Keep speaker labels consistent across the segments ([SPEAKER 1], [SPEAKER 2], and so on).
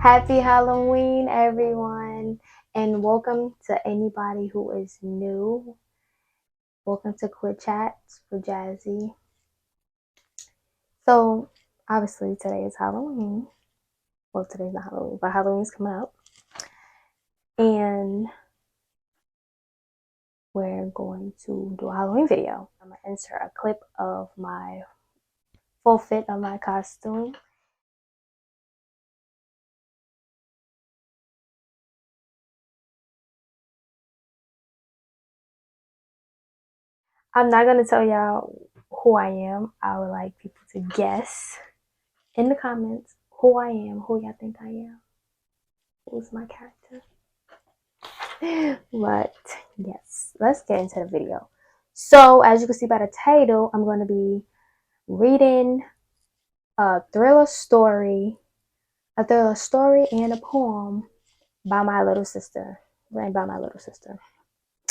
[SPEAKER 1] Happy Halloween, everyone, and welcome to anybody who is new. Welcome to Quit Chats for Jazzy. So, obviously, today is Halloween. Well, today's not Halloween, but Halloween's coming up. And we're going to do a Halloween video. I'm going to insert a clip of my full fit of my costume. I'm not going to tell y'all who I am. I would like people to guess in the comments who I am, who y'all think I am, who's my character. But yes, let's get into the video. So as you can see by the title, I'm going to be reading a thriller story and a poem by my little sister, written by my little sister.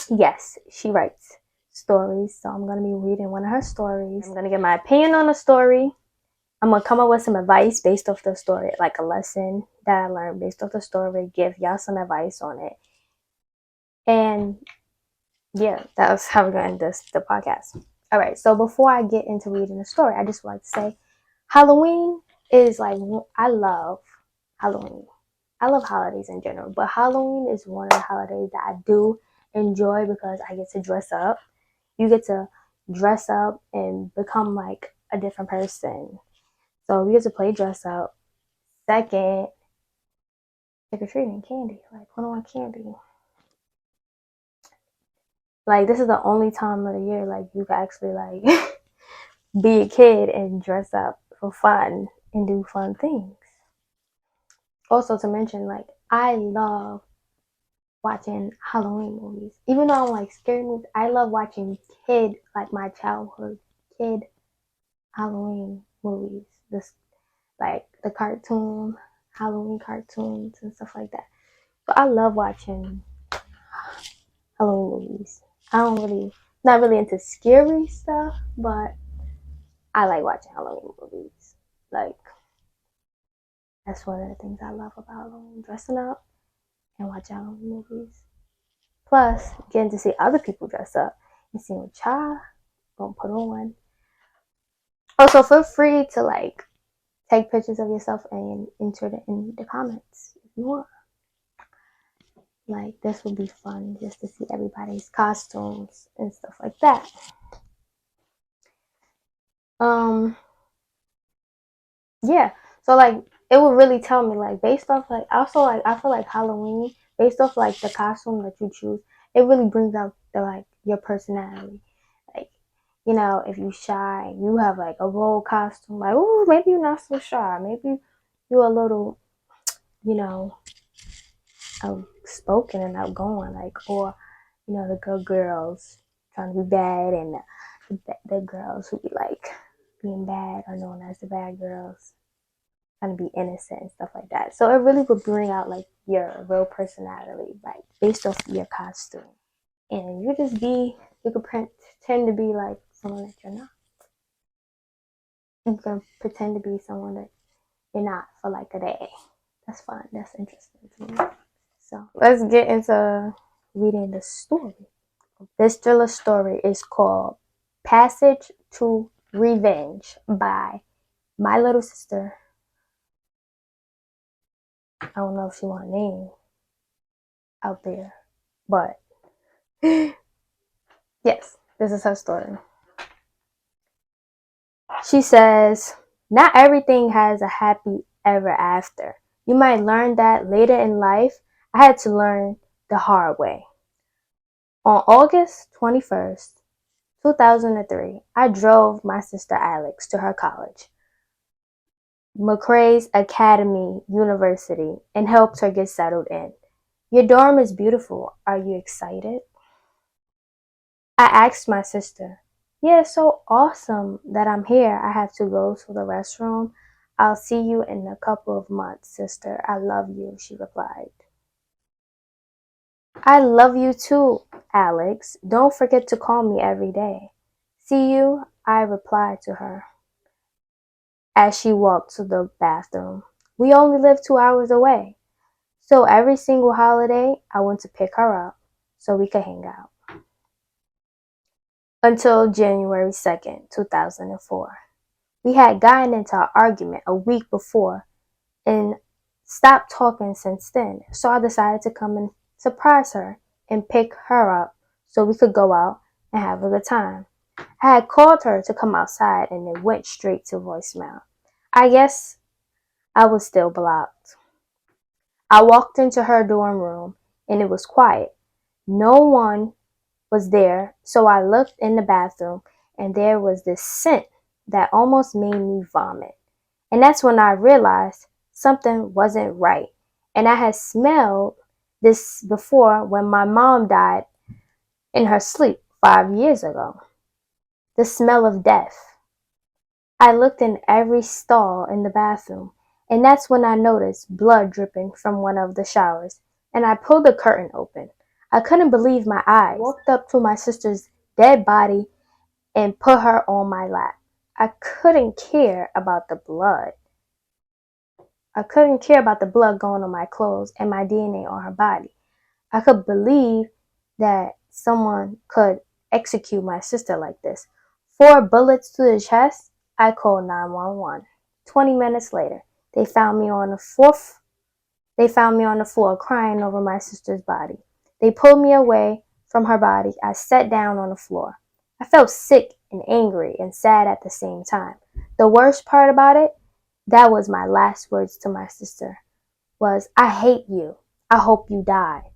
[SPEAKER 1] Yes, she writes stories, so I'm going to be reading one of her stories. I'm going to give my opinion on the story. I'm going to come up with some advice based off the story, like a lesson that I learned based off the story, give y'all some advice on it. And yeah, that was how we're going to end the podcast. All right, so before I get into reading the story, I just want to say Halloween is like, I love Halloween. I love holidays in general, but Halloween is one of the holidays that I do enjoy because I get to dress up. You get to dress up and become like a different person. So we get to play dress up. Second, trick-or-treating, candy, like put on candy. Like this is the only time of the year like you can actually like be a kid and dress up for fun and do fun things. Also to mention, like I love watching Halloween movies. Even though I don't like scary movies, I love watching like my childhood kid Halloween movies. This like the cartoon, Halloween cartoons and stuff like that. But I love watching Halloween movies. Not really into scary stuff, but I like watching Halloween movies. Like, that's one of the things I love about Halloween, dressing up and watching Halloween movies. Plus, getting to see other people dress up and seeing what y'all gonna put on. Also, feel free to like take pictures of yourself and enter it in the comments if you want. Like, this would be fun just to see everybody's costumes and stuff like that. Yeah, so like it would really tell me like based off like also like I feel like Halloween based off like the costume that you choose, it really brings out the like your personality. Like, you know, if you shy, you have like a bold costume, like oh maybe you're not so shy, maybe you're a little, you know, outspoken and outgoing, like, or you know, the good girls trying to be bad and the girls who be like being bad are known as the bad girls, trying to be innocent and stuff like that. So it really would bring out like your real personality, like based off your costume. And you could pretend to be like someone that you're not. You can pretend to be someone that you're not for like a day. That's fun. That's interesting to me. So let's get into reading the story. This thriller story is called Passage to Revenge by my little sister. I don't know if she want a name out there, but yes, this is her story. She says, not everything has a happy ever after. You might learn that later in life. I had to learn the hard way. On August 21st, 2003, I drove my sister Alex to her college, McRae's Academy University, and helped her get settled in. Your dorm is beautiful. Are you excited? I asked my sister. Yeah, it's so awesome that I'm here. I have to go to the restroom. I'll see you in a couple of months, sister. I love you, she replied. I love you too, Alex. Don't forget to call me every day. See you, I replied to her as she walked to the bathroom. We only live 2 hours away. So every single holiday, I went to pick her up so we could hang out. Until January 2nd, 2004. We had gotten into an argument a week before and stopped talking since then. So I decided to come and surprise her and pick her up so we could go out and have a good time. I had called her to come outside and it went straight to voicemail. I guess I was still blocked. I walked into her dorm room and it was quiet. No one was there, so I looked in the bathroom and there was this scent that almost made me vomit. And that's when I realized something wasn't right. And I had smelled this before when my mom died in her sleep 5 years ago. The smell of death. I looked in every stall in the bathroom, and that's when I noticed blood dripping from one of the showers, and I pulled the curtain open. I couldn't believe my eyes. I walked up to my sister's dead body and put her on my lap. I couldn't care about the blood. I couldn't care about the blood going on my clothes and my DNA on her body. I could believe that someone could execute my sister like this. 4 bullets to the chest. I called 911. 20 minutes later, they found me on the floor crying over my sister's body. They pulled me away from her body. I sat down on the floor. I felt sick and angry and sad at the same time. The worst part about it, that was my last words to my sister, was, I hate you. I hope you die.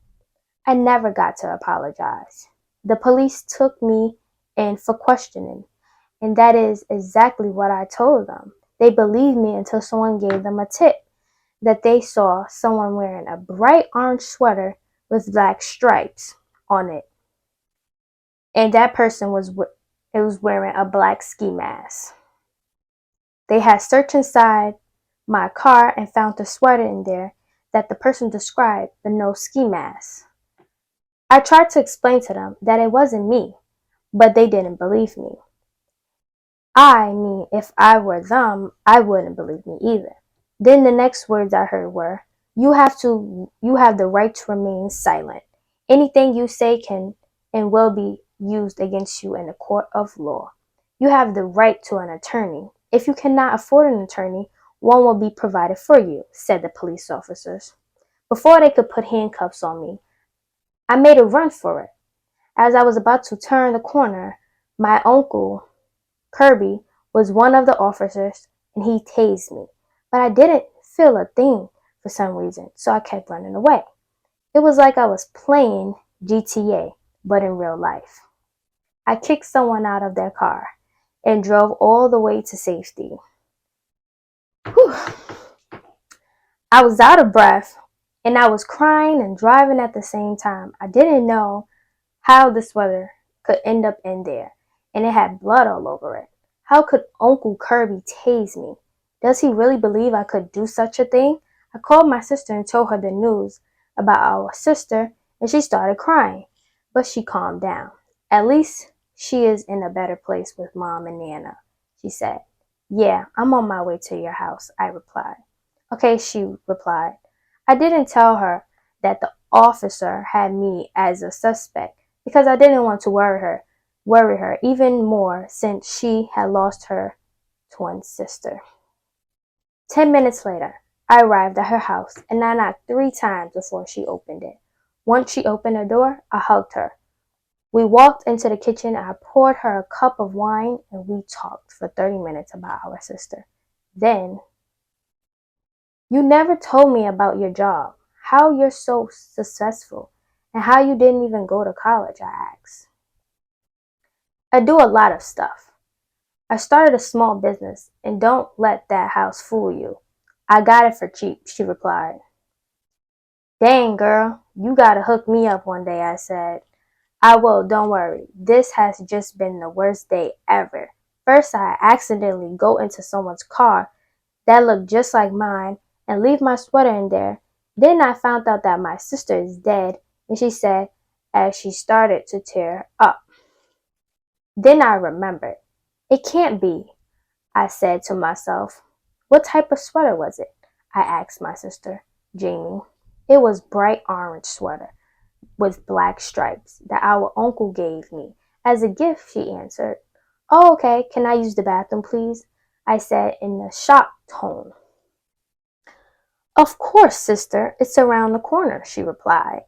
[SPEAKER 1] I never got to apologize. The police took me in for questioning, and that is exactly what I told them. They believed me until someone gave them a tip that they saw someone wearing a bright orange sweater with black stripes on it. And that person was wearing a black ski mask. They had searched inside my car and found the sweater in there that the person described, but no ski mask. I tried to explain to them that it wasn't me, but they didn't believe me. I mean, if I were them, I wouldn't believe me either. Then the next words I heard were, you have the right to remain silent. Anything you say can and will be used against you in a court of law. You have the right to an attorney. If you cannot afford an attorney, one will be provided for you, said the police officers. Before they could put handcuffs on me, I made a run for it. As I was about to turn the corner, my uncle, Kirby, was one of the officers and he tased me. But I didn't feel a thing for some reason, so I kept running away. It was like I was playing GTA, but in real life. I kicked someone out of their car and drove all the way to safety. Whew. I was out of breath and I was crying and driving at the same time. I didn't know how this weather could end up in there, and it had blood all over it. How could Uncle Kirby tase me? Does he really believe I could do such a thing? I called my sister and told her the news about our sister, and she started crying, but she calmed down. At least she is in a better place with Mom and Nana, she said. Yeah, I'm on my way to your house, I replied. Okay, she replied. I didn't tell her that the officer had me as a suspect because I didn't want to worry her even more since she had lost her twin sister. 10 minutes later, I arrived at her house and I knocked 3 times before she opened it. Once she opened the door, I hugged her. We walked into the kitchen and I poured her a cup of wine and we talked for 30 minutes about our sister. Then, you never told me about your job, how you're so successful, and how you didn't even go to college, I asked. I do a lot of stuff. I started a small business, and don't let that house fool you. I got it for cheap, she replied. Dang, girl, you gotta hook me up one day, I said. I will, don't worry. This has just been the worst day ever. First, I accidentally go into someone's car that looked just like mine and leave my sweater in there. Then I found out that my sister is dead, and she said as she started to tear up. Then I remembered. It can't be, I said to myself. What type of sweater was it? I asked my sister, Jamie. It was bright orange sweater with black stripes that our uncle gave me as a gift, she answered. Oh, okay. Can I use the bathroom, please? I said in a shocked tone. Of course, sister. It's around the corner, she replied,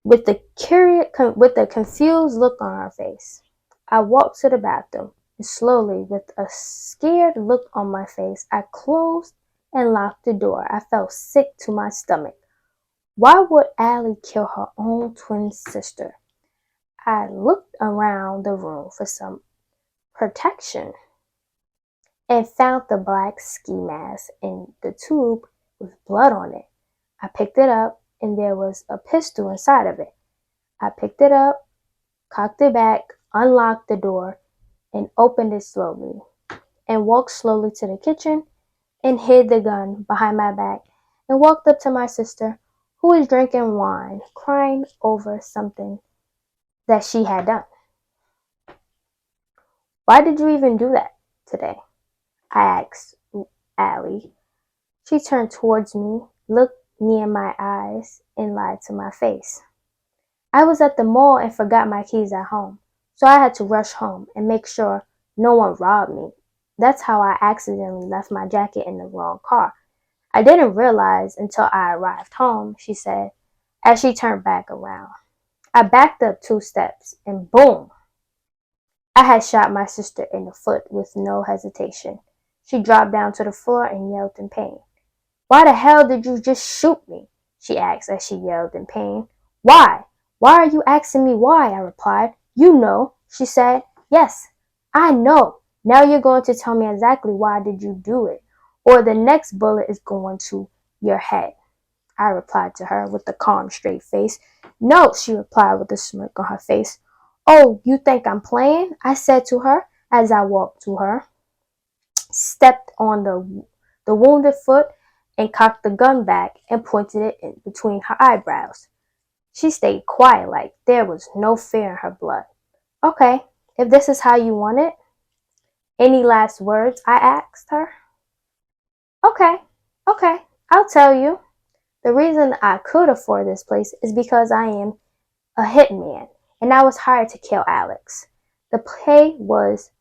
[SPEAKER 1] with a confused look on her face. I walked to the bathroom, and slowly, with a scared look on my face, I closed and locked the door. I felt sick to my stomach. Why would Allie kill her own twin sister? I looked around the room for some protection and found the black ski mask in the tube with blood on it. I picked it up and there was a pistol inside of it. I picked it up, cocked it back, unlocked the door, and opened it slowly, and walked slowly to the kitchen and hid the gun behind my back and walked up to my sister, who was drinking wine, crying over something that she had done. Why did you even do that today? I asked Allie. She turned towards me, looked me in my eyes, and lied to my face. I was at the mall and forgot my keys at home, so I had to rush home and make sure no one robbed me. That's how I accidentally left my jacket in the wrong car. I didn't realize until I arrived home, she said, as she turned back around. I backed up 2 steps and boom! I had shot my sister in the foot with no hesitation. She dropped down to the floor and yelled in pain. Why the hell did you just shoot me? She asked as she yelled in pain. Why? Why are you asking me why? I replied. You know, she said. Yes, I know. Now you're going to tell me exactly why did you do it, or the next bullet is going to your head. I replied to her with a calm, straight face. No, she replied with a smirk on her face. Oh, you think I'm playing? I said to her as I walked to her, stepped on the wounded foot, and cocked the gun back and pointed it in between her eyebrows. She stayed quiet like there was no fear in her blood. Okay, if this is how you want it. Any last words? I asked her. Okay, okay, I'll tell you. The reason I could afford this place is because I am a hitman and I was hired to kill Alex. The pay was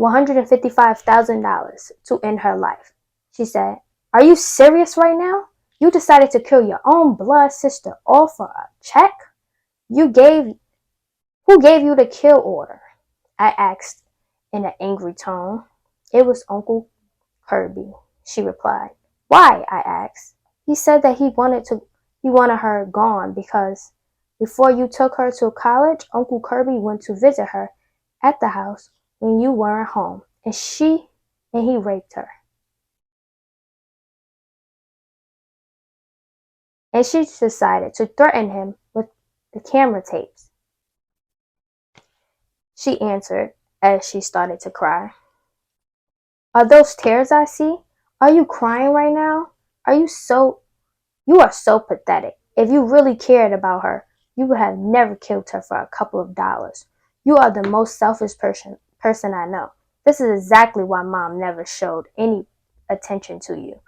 [SPEAKER 1] $155,000 to end her life. She said, Are you serious right now? You decided to kill your own blood sister all for a check? You gave Who gave you the kill order? I asked in an angry tone. It was Uncle Kirby, she replied. Why? I asked. He said that he wanted her gone because before you took her to college, Uncle Kirby went to visit her at the house when you weren't home, and he raped her. And she decided to threaten him with the camera tapes. She answered as she started to cry. Are those tears I see? Are you crying right now? Are you so You are so pathetic. If you really cared about her, you would have never killed her for a couple of dollars. You are the most selfish person I know. This is exactly why Mom never showed any attention to you.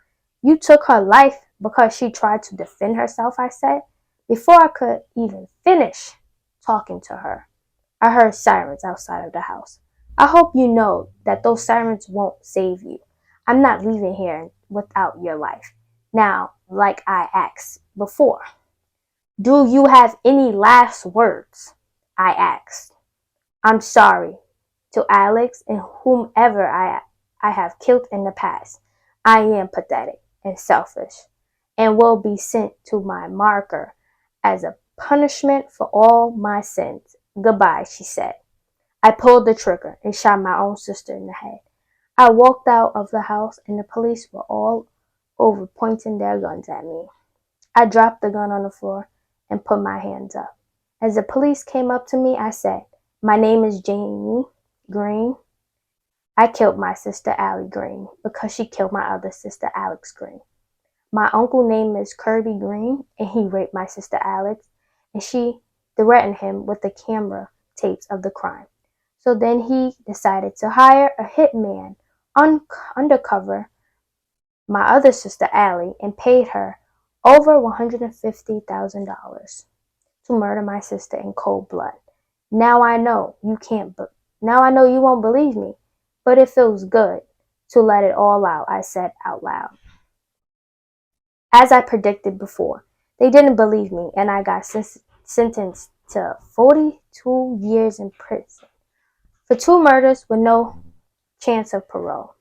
[SPEAKER 1] You took her life because she tried to defend herself, I said. Before I could even finish talking to her, I heard sirens outside of the house. I hope you know that those sirens won't save you. I'm not leaving here without your life. Now, like I asked before, do you have any last words? I asked. I'm sorry to Alex and whomever I have killed in the past. I am pathetic and selfish and will be sent to my marker as a punishment for all my sins. Goodbye, she said. I pulled the trigger and shot my own sister in the head. I walked out of the house and the police were all over pointing their guns at me. I dropped the gun on the floor and put my hands up. As the police came up to me, I said, My name is Jamie Green. I killed my sister Allie Green because she killed my other sister Alex Green. My uncle name is Kirby Green and he raped my sister Alex and she threatened him with the camera tapes of the crime. So then he decided to hire a hitman undercover my other sister Allie and paid her over $150,000 to murder my sister in cold blood. Now I know you can't, now I know you won't believe me, but it feels good to let it all out, I said out loud. As I predicted before, they didn't believe me and I got sentenced to 42 years in prison for 2 murders with no chance of parole.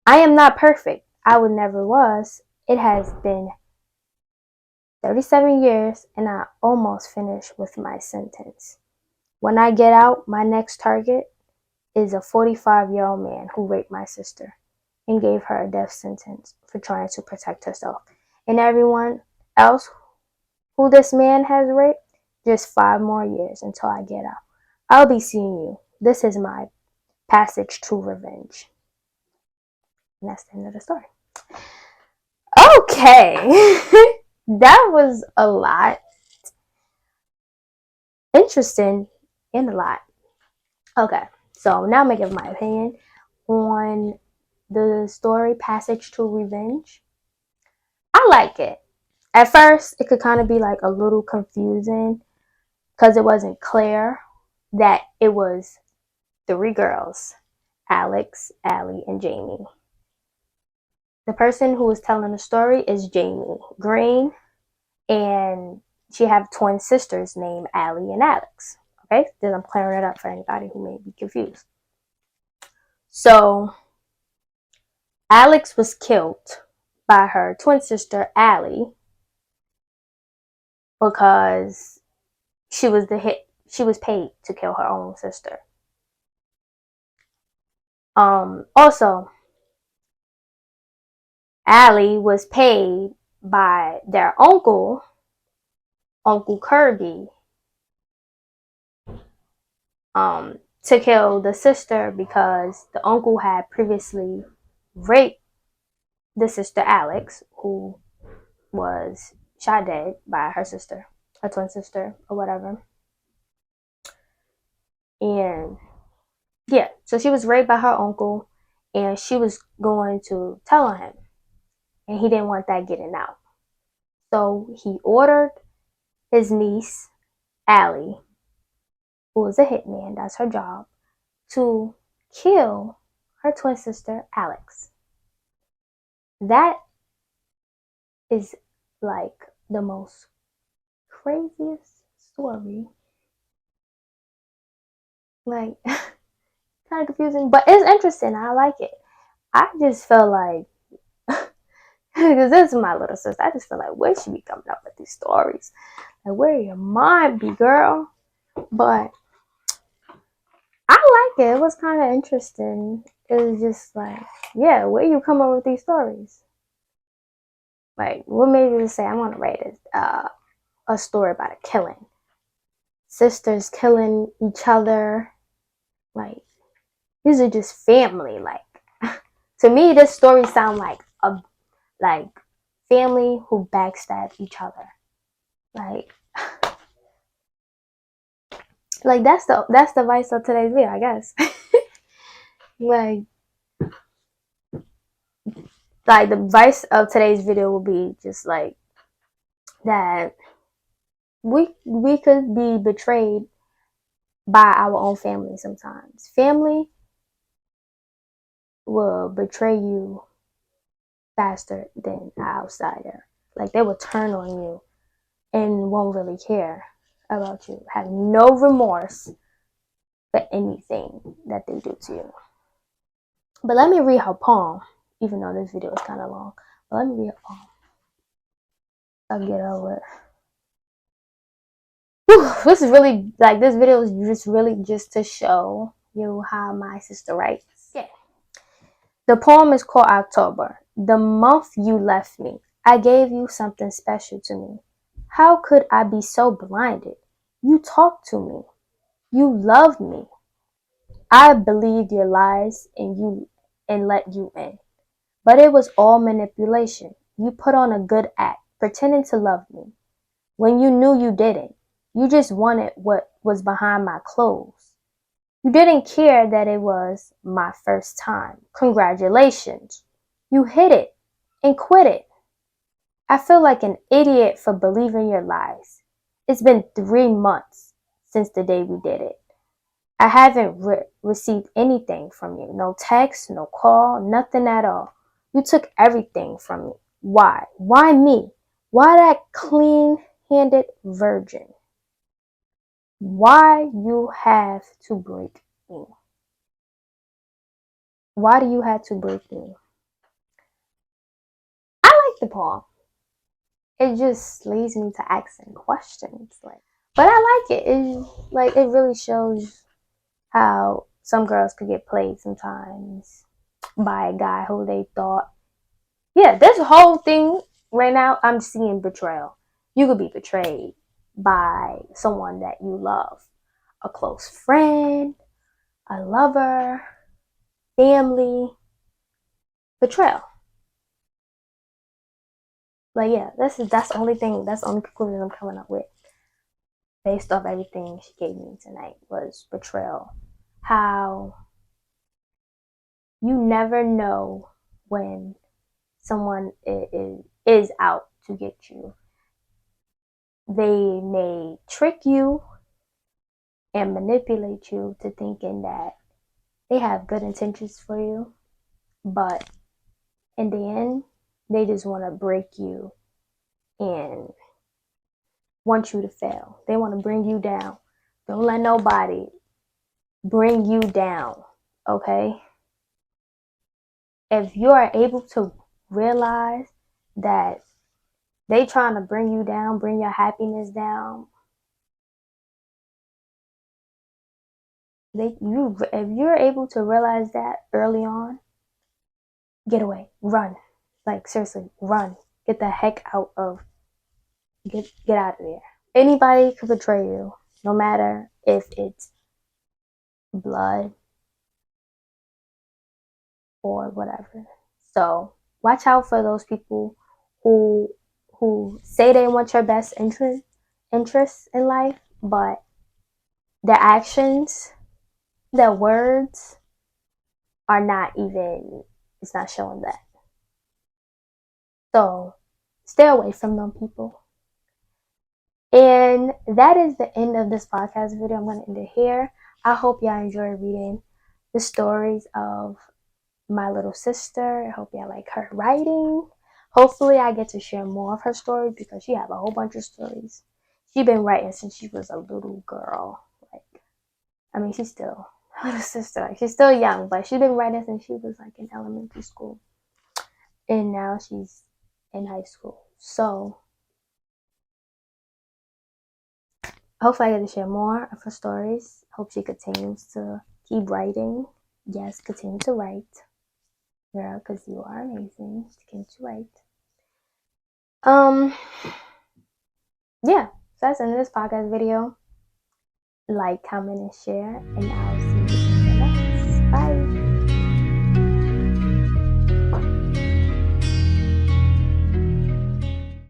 [SPEAKER 1] I am not perfect. I would never was. It has been 37 years and I almost finished with my sentence. When I get out, my next target is a 45-year-old man who raped my sister and gave her a death sentence for trying to protect herself. And everyone else who this man has raped, just 5 more years until I get out. I'll be seeing you. This is my passage to revenge. And that's the end of the story. Okay. That was a lot. Interesting and a lot. Okay. So now I'm going to give my opinion on the story Passage to Revenge. I like it. At first, it could kind of be like a little confusing because it wasn't clear that it was 3 girls, Alex, Allie, and Jamie. The person who was telling the story is Jamie Green, and she have twin sisters named Allie and Alex. Okay, then I'm clearing it up for anybody who may be confused. So, Alex was killed by her twin sister Allie because she was paid to kill her own sister. Also, Allie was paid by their uncle, Uncle Kirby, to kill the sister because the uncle had previously raped the sister Alex, who was shot dead by her sister, her twin sister, or whatever. And yeah, so she was raped by her uncle, and she was going to tell on him, and he didn't want that getting out. So he ordered his niece, Allie, who was a hitman, that's her job, to kill her twin sister, Alex. That is like the most craziest story. Like, kind of confusing, but it's interesting. I like it. I just felt like, because this is my little sister, I just feel like, where she be coming up with these stories? Like, where your mind be, girl? But I like it. It was kind of interesting. It was just like, yeah, where you come up with these stories? Like, what made you say, I'm going to write a story about a killing? Sisters killing each other. Like, these are just family. Like, to me, this story sounds like a family who backstab each other. Like, that's the vice of today's video, I guess. like the vice of today's video will be just like that we could be betrayed by our own family sometimes. Family will betray you faster than an outsider. Like, they will turn on you and won't really care about you. Have no remorse for anything that they do to you. But let me read her poem, even though this video is kind of long. But let me read her poem. I'll get over it. Whew, this is really, like, this video is just really just to show you how my sister writes. Yeah. The poem is called October. The month you left me, I gave you something special to me. How could I be so blinded? You talked to me. You loved me. I believed your lies and let you in. But it was all manipulation. You put on a good act, pretending to love me, when you knew you didn't. You just wanted what was behind my clothes. You didn't care that it was my first time. Congratulations. You hid it and quit it. I feel like an idiot for believing your lies. It's been 3 months since the day we did it. I haven't received anything from you. No text, no call, nothing at all. You took everything from me. Why? Why me? Why that clean-handed virgin? Why you have to break me? Why do you have to break me? I like the poem. It just leads me to asking questions. But I like it. It really shows how some girls could get played sometimes by a guy who they thought. Yeah, this whole thing right now, I'm seeing betrayal. You could be betrayed by someone that you love, a close friend, a lover, family. Betrayal. Yeah, that's the only thing. That's the only conclusion I'm coming up with, based off everything she gave me tonight, was betrayal. How you never know when someone is out to get you. They may trick you and manipulate you to thinking that they have good intentions for you, but in the end, they just want to break you and want you to fail. They want to bring you down. Don't let nobody bring you down, okay? If you are able to realize that they trying to bring you down, bring your happiness down, if you're able to realize that early on, get away, run. Seriously, run. Get the heck out of get out of there. Anybody could betray you, no matter if it's blood or whatever. So watch out for those people who say they want your best interests in life, but their actions, their words are not even, it's not showing that. So stay away from them people. And that is the end of this podcast video. I'm going to end it here. I hope y'all enjoy reading the stories of my little sister. I hope y'all like her writing. Hopefully I get to share more of her stories because she have a whole bunch of stories. She's been writing since she was a little girl. She's still a little sister. She's still young, but she's been writing since she was in elementary school. And now she's in high school. So hopefully I get to share more of her stories. Hope she continues to keep writing. Yes, continue to write. Girl, because you are amazing. Continue to write. Yeah, so that's the end of this podcast video. Like, comment, and share, and I'll see you in the next. Bye.